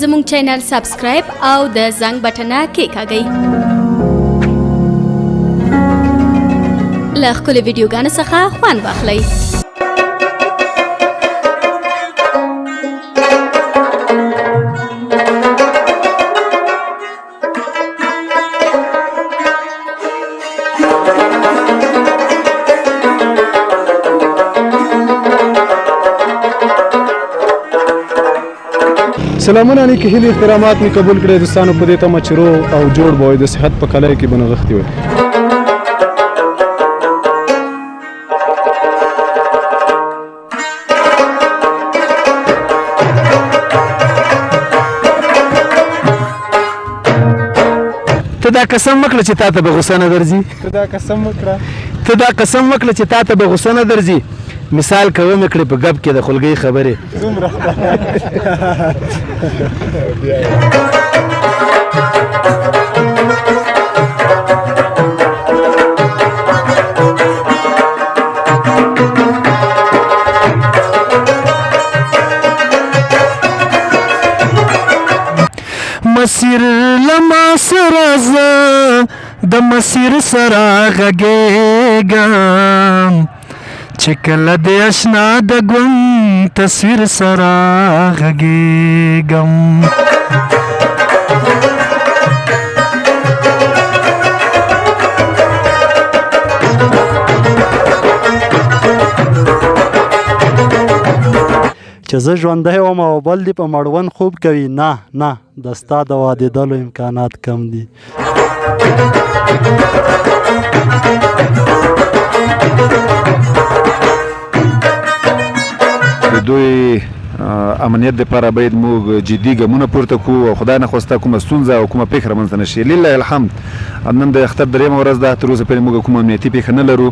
زموږ چینل سبسکرایب او د زنګ بټنه کېکاږئ. له ښکلې ویډیوګانو څخه خوند واخلئ. سلامونه نیکې هیلې احترامات مې قبول کړئ دوستانو په دې تمه چې روغ او جوړ به وئ د صحت په کلۍ کې به نغښتي وئ. ته دا قسم وکړه چې تا ته به غوسه نه درځي. ته دا قسم وکړه چې تا ته به غوسه نه درځي. مثال کوه مې کړې په ګپ کې د خلګۍ خبرې. مسیر لما سره زه د مسیر سره غږېږم چې کله د اشنا د ګوند تصویر سره غږېږم. چې زه ژوندی وم او بل دې په مړوند خوب کوي. نه د ستا د واده امکانات کم دي. د دوی امنیت دپاره باید موږ جدي ګامونه پورته کړو او خدای نخواسته کومه ستونزه او کومه پیښه رامنځته نه شي. لله الحمد نن د اختر درېیمه ورځ ده، تر اوسه پورې موږ کومه امنیتي پیښه نه لرو.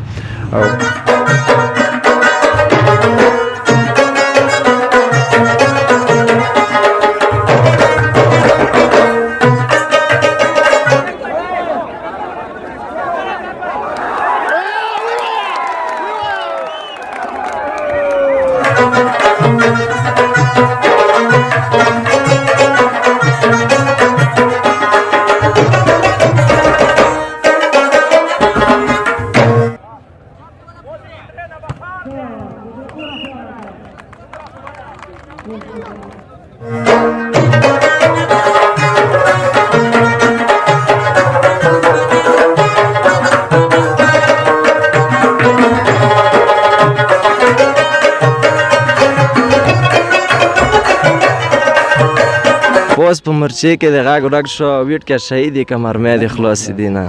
اوس په مرچې کې د غږ ورک شو ویټ کې شهیدې که مرمۍ دې خلاصې دي نه.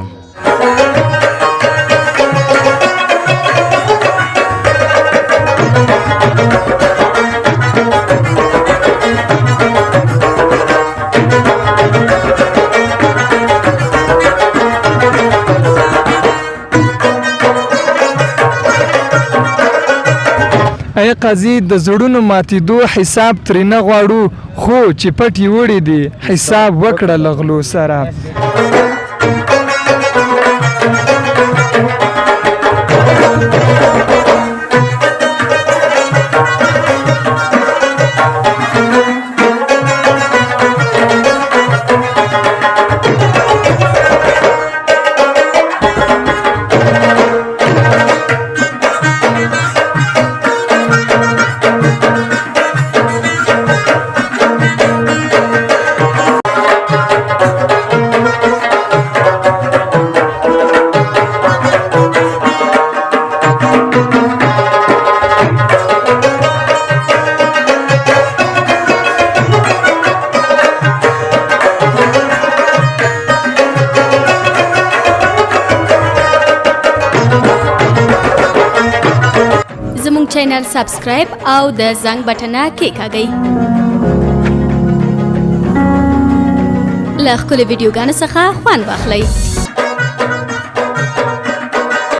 ای قاضي د زړونو ماتېدو حساب ترې نه غواړو، خو چې پټ یې وړي دي حساب وکړه له غلو سره. زموږ چینل سبسکرایب او د زنګ بټنه کېکاږئ. له ښکلې ویډیوګانو څخه خوند واخلئ.